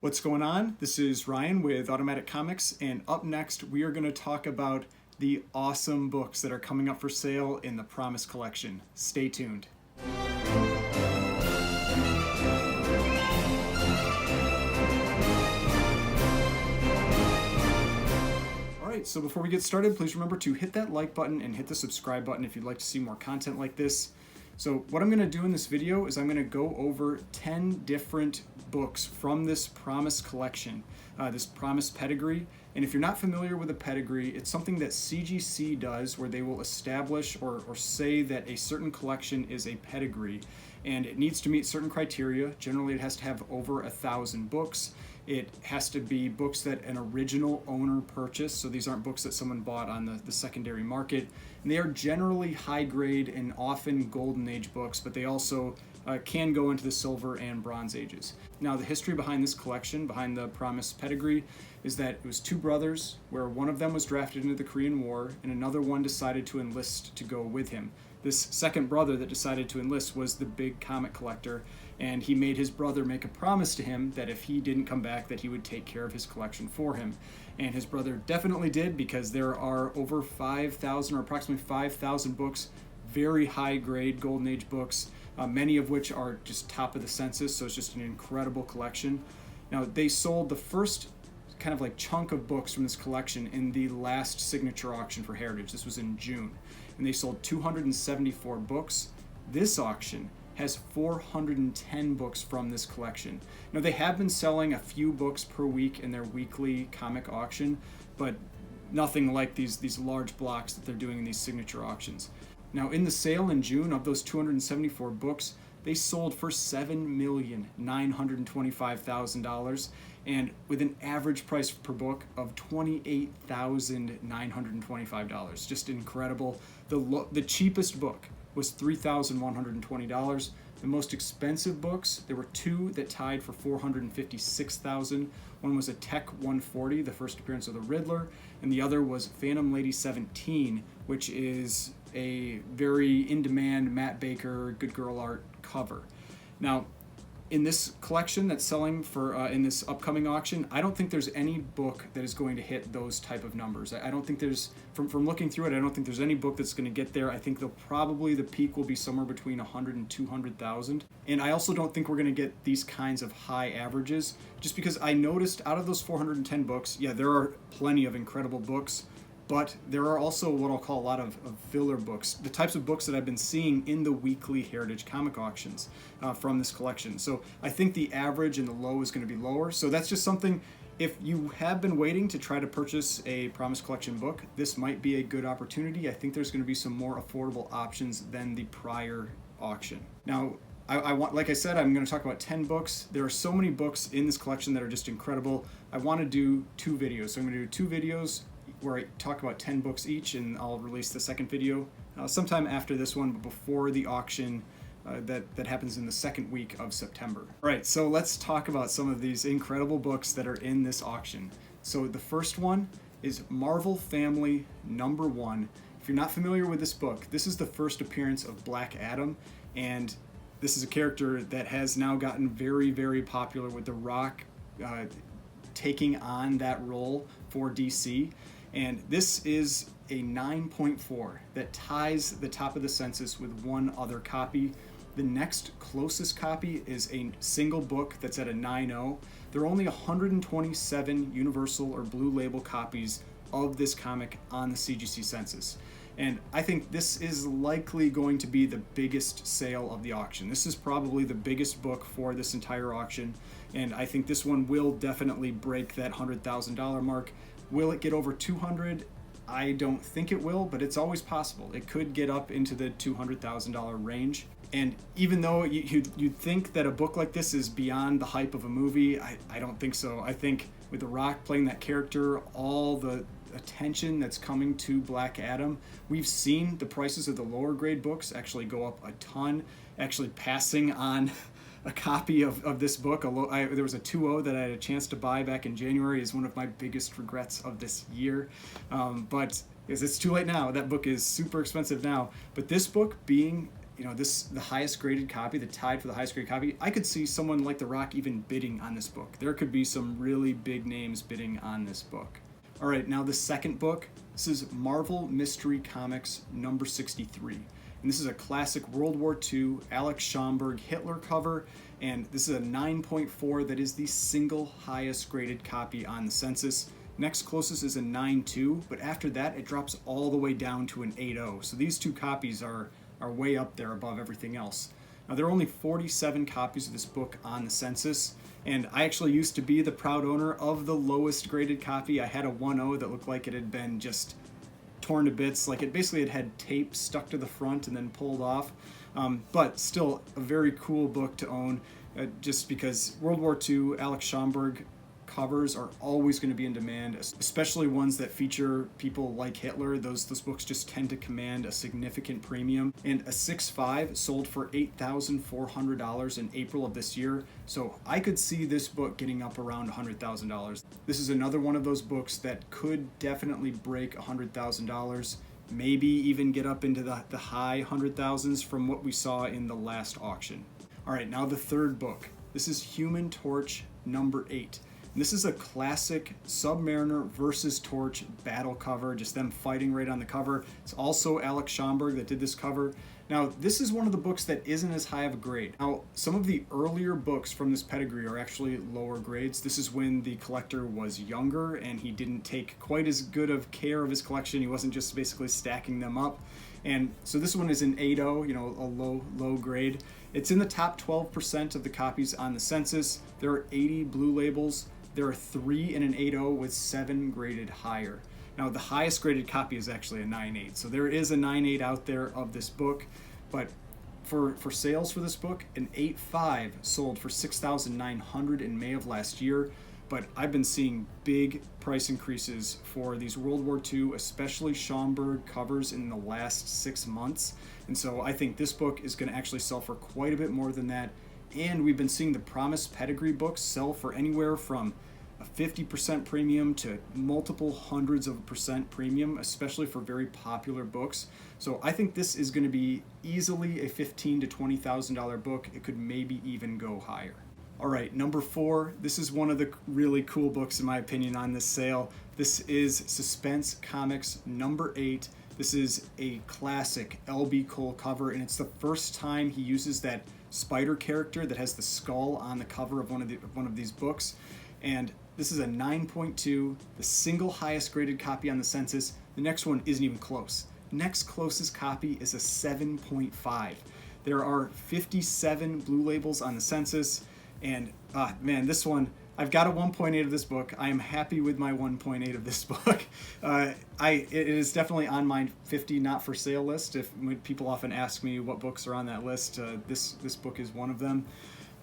What's going on? This is Ryan with Automatic Comics, and up next we are going to talk about the awesome books that are coming up for sale in the Promise Collection. Stay tuned. Alright, so before we get started, please remember to hit that like button and hit the subscribe button if you'd like to see more content like this. So what I'm going to do in this video is I'm going to go over 10 different books from this Promise collection, this Promise Pedigree. And if you're not familiar with a pedigree, it's something that CGC does where they will establish or say that a certain collection is a pedigree. And it needs to meet certain criteria. Generally, it has to have over 1,000 books. It has to be books that an original owner purchased, so these aren't books that someone bought on the secondary market. And they are generally high grade and often golden age books, but they also can go into the silver and bronze ages. Now, the history behind this collection, behind the Promise Pedigree, is that it was two brothers where one of them was drafted into the Korean War and another one decided to enlist to go with him. This second brother that decided to enlist was the big comic collector, and he made his brother make a promise to him that if he didn't come back that he would take care of his collection for him. And his brother definitely did, because there are over 5,000 or approximately 5,000 books, very high grade golden age books, many of which are just top of the census, so it's just an incredible collection. Now, they sold the first kind of like chunk of books from this collection in the last signature auction for Heritage. This was in June, and they sold 274 books. This auction has 410 books from this collection. Now, they have been selling a few books per week in their weekly comic auction, but nothing like these large blocks that they're doing in these signature auctions. Now, in the sale in June, of those 274 books, they sold for $7,925,000, and with an average price per book of $28,925. Just incredible. The cheapest book was $3,120. The most expensive books, there were two that tied for $456,000. One was a Tech 140, the first appearance of the Riddler, and the other was Phantom Lady 17, which is a very in-demand Matt Baker Good Girl Art cover. Now, in this collection that's selling for in this upcoming auction, I don't think there's any book that is going to hit those type of numbers. I don't think there's, from looking through it, I don't think there's any book that's going to get there. I think the peak will be somewhere between 100 and 200,000. And I also don't think we're going to get these kinds of high averages, just because I noticed out of those 410 books, yeah, there are plenty of incredible books, but there are also what I'll call a lot of filler books, the types of books that I've been seeing in the weekly Heritage comic auctions from this collection. So I think the average and the low is going to be lower. So that's just something, if you have been waiting to try to purchase a Promise Collection book, this might be a good opportunity. I think there's going to be some more affordable options than the prior auction. Now, I want, like I said, I'm going to talk about 10 books. There are so many books in this collection that are just incredible. I want to do 2 videos. So I'm going to do 2 videos where I talk about 10 books each, and I'll release the second video sometime after this one, but before the auction that happens in the second week of September. All right, so let's talk about some of these incredible books that are in this auction. So the first one is Marvel Family #1. If you're not familiar with this book, this is the first appearance of Black Adam, and this is a character that has now gotten very, very popular, with The Rock taking on that role for DC. And this is a 9.4 that ties the top of the census with one other copy. The next closest copy is a single book that's at a 9.0. There are only 127 Universal or Blue Label copies of this comic on the CGC census. And I think this is likely going to be the biggest sale of the auction. This is probably the biggest book for this entire auction, and I think this one will definitely break that $100,000 mark. Will it get over 200? I don't think it will, but it's always possible. It could get up into the $200,000 range. And even though you'd think that a book like this is beyond the hype of a movie, I don't think so. I think with The Rock playing that character, all the attention that's coming to Black Adam, we've seen the prices of the lower grade books actually go up a ton, actually passing on a copy of this book. There was a 2.0 that I had a chance to buy back in January. Is one of my biggest regrets of this year. But it's too late now. That book is super expensive now. But this book being the highest graded copy, the tied for the highest graded copy, I could see someone like The Rock even bidding on this book. There could be some really big names bidding on this book. All right, now the second book, this is Marvel Mystery Comics number 63. And this is a classic World War II Alex Schomburg Hitler cover, and this is a 9.4 that is the single highest graded copy on the census. Next closest is a 9.2, but after that it drops all the way down to an 8.0. So these two copies are way up there above everything else. Now there are only 47 copies of this book on the census, and I actually used to be the proud owner of the lowest graded copy. I had a 1.0 that looked like it had been just torn to bits, like it basically had tape stuck to the front and then pulled off, but still a very cool book to own, just because World War II Alex Schomburg covers are always going to be in demand, especially ones that feature people like Hitler. Those books just tend to command a significant premium. And a 6.5 sold for $8,400 in April of this year, so I could see this book getting up around $100,000. This is another one of those books that could definitely break $100,000, maybe even get up into the high 100,000s from what we saw in the last auction. All right, now the third book. This is Human Torch number 8. And this is a classic Submariner versus Torch battle cover, just them fighting right on the cover. It's also Alex Schomburg that did this cover. Now, this is one of the books that isn't as high of a grade. Now, some of the earlier books from this pedigree are actually lower grades. This is when the collector was younger and he didn't take quite as good of care of his collection. He wasn't just basically stacking them up. And so this one is an 8.0, a low grade. It's in the top 12% of the copies on the census. There are 80 blue labels. There are 3 in an 8.0 with 7 graded higher. Now the highest graded copy is actually a 9.8, so there is a 9.8 out there of this book, but for sales for this book, an 8.5 sold for $6,900 in May of last year, but I've been seeing big price increases for these World War II, especially Schomburg covers in the last 6 months, and so I think this book is going to actually sell for quite a bit more than that. And we've been seeing the Promise Pedigree books sell for anywhere from a 50% premium to multiple hundreds of percent premium, especially for very popular books. So I think this is going to be easily a $15,000 to $20,000 book. It could maybe even go higher. All right, number 4. This is one of the really cool books in my opinion on this sale. This is Suspense Comics number 8. This is a classic L.B. Cole cover, and it's the first time he uses that spider character that has the skull on the cover of one of these books. And this is a 9.2, the single highest graded copy on the census. The next one isn't even close. Next closest copy is a 7.5. There are 57 blue labels on the census, and man, this one, I've got a 1.8 of this book. I am happy with my 1.8 of this book. It is definitely on my 50 not for sale list. When people often ask me what books are on that list, this book is one of them.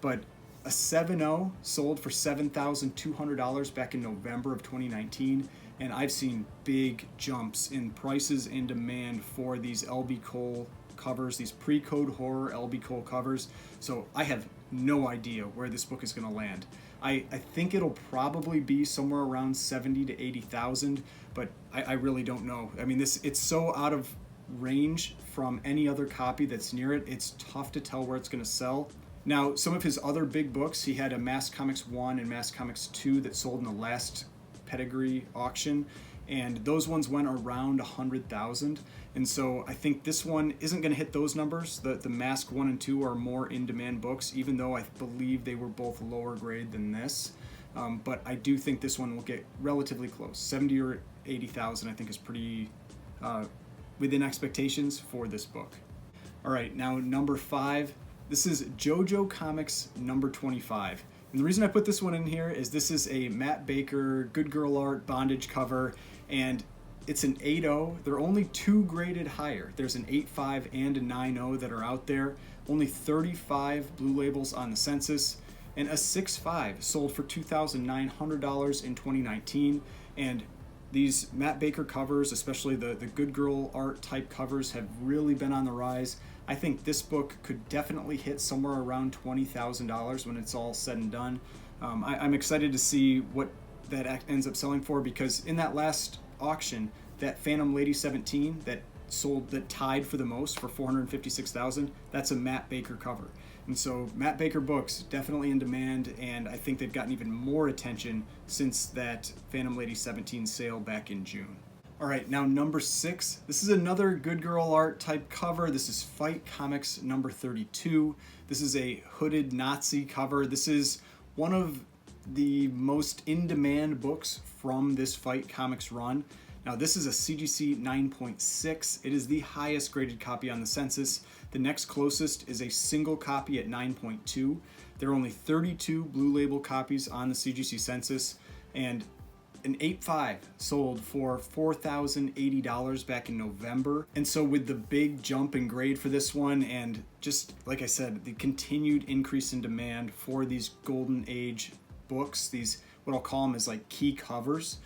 But a 7.0 sold for $7,200 back in November of 2019, and I've seen big jumps in prices and demand for these L.B. Cole covers, these pre-code horror L.B. Cole covers. So I have no idea where this book is going to land. I think it'll probably be somewhere around 70 to 80,000, but I really don't know. I mean, it's so out of range from any other copy that's near it. It's tough to tell where it's going to sell. Now, some of his other big books, he had a Mass Comics 1 and Mass Comics 2 that sold in the last pedigree auction, and those ones went around 100,000. And so I think this one isn't going to hit those numbers. The Mask 1 and 2 are more in-demand books, even though I believe they were both lower grade than this. But I do think this one will get relatively close. 70 or 80,000 I think is pretty within expectations for this book. All right, now number 5. This is JoJo Comics number 25. And the reason I put this one in here is this is a Matt Baker Good Girl Art bondage cover, and it's an 8.0. There are only 2 graded higher. There's an 8.5 and a 9.0 that are out there. Only 35 blue labels on the census. And a 6.5 sold for $2,900 in 2019. And these Matt Baker covers, especially the Good Girl Art type covers, have really been on the rise. I think this book could definitely hit somewhere around $20,000 when it's all said and done. I'm excited to see what that ends up selling for, because in that last auction, that Phantom Lady 17 that that tied for the most for 456,000. That's a Matt Baker cover. And so Matt Baker books definitely in demand, and I think they've gotten even more attention since that Phantom Lady 17 sale back in June. All right, now number 6. This is another Good Girl Art type cover. This is Fight Comics number 32. This is a hooded Nazi cover. This is one of the most in-demand books from this Fight Comics run. Now this is a CGC 9.6. It is the highest graded copy on the census. The next closest is a single copy at 9.2. There are only 32 Blue Label copies on the CGC census, and an 8.5 sold for $4,080 back in November. And so with the big jump in grade for this one, and just like I said, the continued increase in demand for these golden age books, these what I'll call them is like key covers,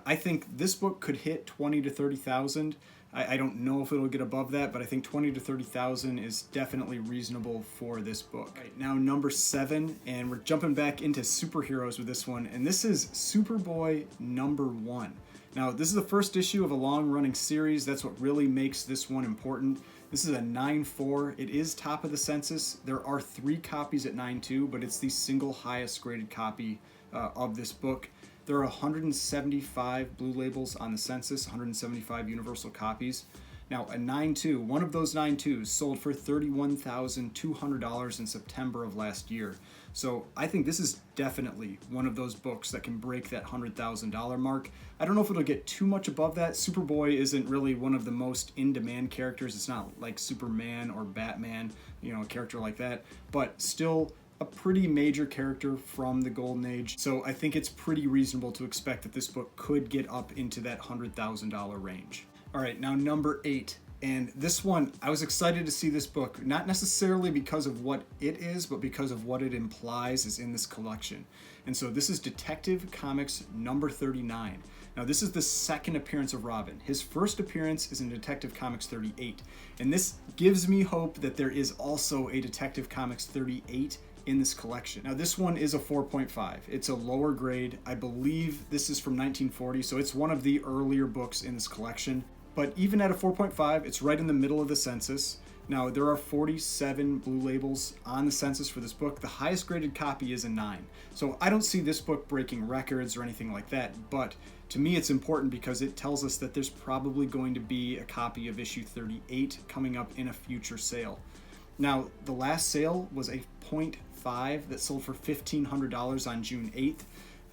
I think this book could hit 20 to 30,000. I don't know if it'll get above that, but I think 20 to 30,000 is definitely reasonable for this book. Right, now number 7, and we're jumping back into superheroes with this one, and this is Superboy number 1. Now this is the first issue of a long-running series. That's what really makes this one important. This is a 9.4. It is top of the census. There are 3 copies at 9.2, but it's the single highest graded copy of this book. There are 175 Blue Labels on the census, 175 universal copies. Now, a 9.2, one of those 9.2s sold for $31,200 in September of last year. So I think this is definitely one of those books that can break that $100,000 mark. I don't know if it'll get too much above that. Superboy isn't really one of the most in-demand characters. It's not like Superman or Batman, a character like that, but still a pretty major character from the Golden Age. So I think it's pretty reasonable to expect that this book could get up into that $100,000 range. All right, now number 8. And this one, I was excited to see this book, not necessarily because of what it is, but because of what it implies is in this collection. And so this is Detective Comics number 39. Now this is the second appearance of Robin. His first appearance is in Detective Comics 38. And this gives me hope that there is also a Detective Comics 38 in this collection. Now this one is a 4.5. It's a lower grade. I believe this is from 1940, so it's one of the earlier books in this collection. But even at a 4.5, it's right in the middle of the census. Now there are 47 Blue Labels on the census for this book. The highest graded copy is a 9. So I don't see this book breaking records or anything like that, but to me it's important because it tells us that there's probably going to be a copy of issue 38 coming up in a future sale. Now the last sale was a 0.5 that sold for $1,500 on June 8th,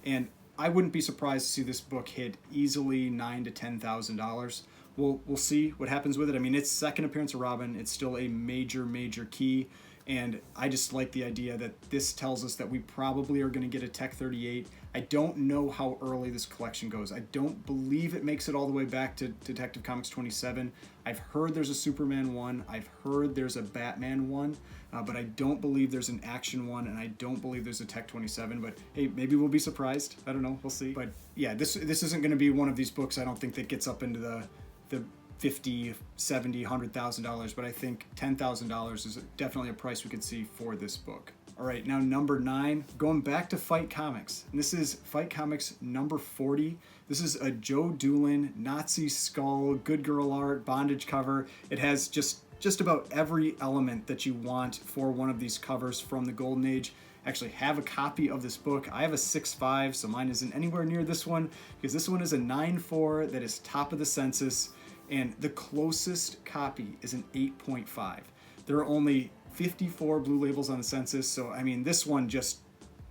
and I wouldn't be surprised to see this book hit easily $9,000 to $10,000. We'll see what happens with it. I mean, it's second appearance of Robin. It's still a major key, and I just like the idea that this tells us that we probably are going to get a Tech 38. I don't know how early this collection goes. I don't believe it makes it all the way back to Detective Comics 27. I've heard there's a Superman 1. I've heard there's a Batman 1, but I don't believe there's an Action 1, and I don't believe there's a Tech 27. But hey, maybe we'll be surprised. I don't know. We'll see. But yeah, this isn't going to be one of these books, I don't think, that gets up into the $50,000, $70,000, $100,000, but I think $10,000 is definitely a price we could see for this book. All right, now number 9, going back to Fight Comics. And this is Fight Comics number 40. This is a Joe Doolin Nazi skull, Good Girl Art, bondage cover. It has just about every element that you want for one of these covers from the Golden Age. Actually have a copy of this book. I have a 6.5, so mine isn't anywhere near this one, because this one is a 9.4 that is top of the census, and the closest copy is an 8.5. There are only 54 Blue Labels on the census, so I mean this one just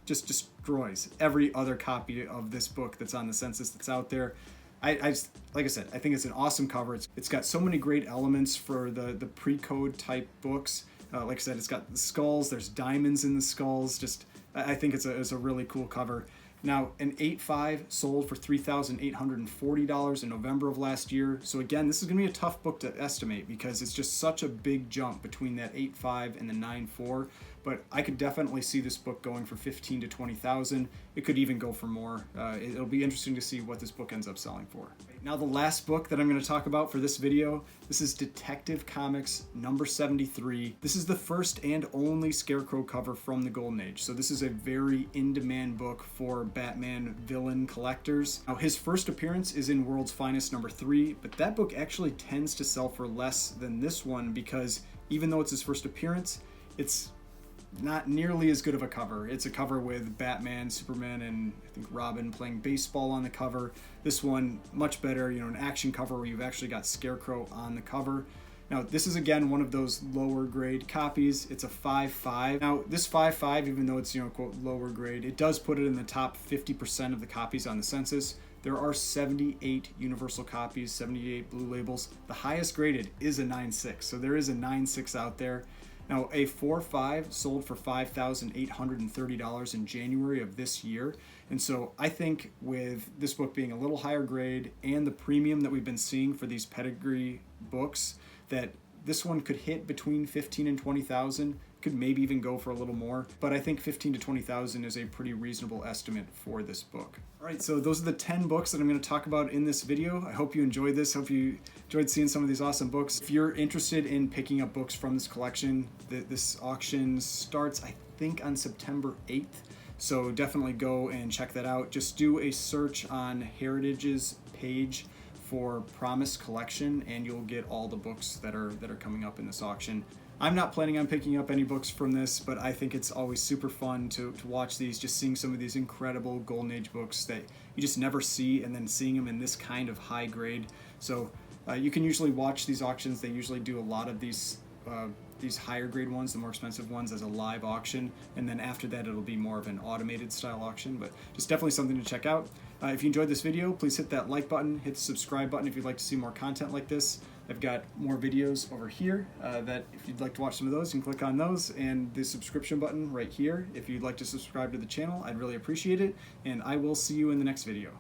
destroys every other copy of this book that's on the census that's out there. I just, like I said, I think it's an awesome cover. It's got so many great elements for the pre-code type books. Like I said, it's got the skulls. There's diamonds in the skulls. I think it's a really cool cover. Now, an 8.5 sold for $3,840 in November of last year. So again, this is going to be a tough book to estimate because it's just such a big jump between that 8.5 and the 9.4. but I could definitely see this book going for 15 to 20,000. It could even go for more. It'll be interesting to see what this book ends up selling for. Now the last book that I'm going to talk about for this video, this is Detective Comics number 73. This is the first and only Scarecrow cover from the Golden Age. So this is a very in-demand book for Batman villain collectors. Now his first appearance is in World's Finest number 3, but that book actually tends to sell for less than this one because even though it's his first appearance, it's not nearly as good of a cover. It's a cover with Batman, Superman, and I think Robin playing baseball on the cover. This one, much better, an action cover where you've actually got Scarecrow on the cover. Now, this is again one of those lower grade copies. It's a 5.5. Now, this 5.5, even though it's, quote, lower grade, it does put it in the top 50% of the copies on the census. There are 78 universal copies, 78 blue labels. The highest graded is a 9.6, so there is a 9.6 out there. Now, a 4.5 sold for $5,830 in January of this year. And so I think with this book being a little higher grade and the premium that we've been seeing for these pedigree books, that this one could hit between 15 and 20,000, could maybe even go for a little more, but I think 15 to 20,000 is a pretty reasonable estimate for this book. All right, so those are the 10 books that I'm going to talk about in this video. I hope you enjoyed this. Hope you enjoyed seeing some of these awesome books. If you're interested in picking up books from this collection, this auction starts, I think, on September 8th. So definitely go and check that out. Just do a search on Heritage's page for Promise Collection, and you'll get all the books that are coming up in this auction. I'm not planning on picking up any books from this, but I think it's always super fun to watch these, just seeing some of these incredible Golden Age books that you just never see, and then seeing them in this kind of high grade. So you can usually watch these auctions. They usually do a lot of these higher grade ones, the more expensive ones, as a live auction, and then after that it'll be more of an automated style auction, but just definitely something to check out. If you enjoyed this video, please hit that like button, hit the subscribe button if you'd like to see more content like this. I've got more videos over here that if you'd like to watch some of those, you can click on those, and the subscription button right here. If you'd like to subscribe to the channel, I'd really appreciate it, and I will see you in the next video.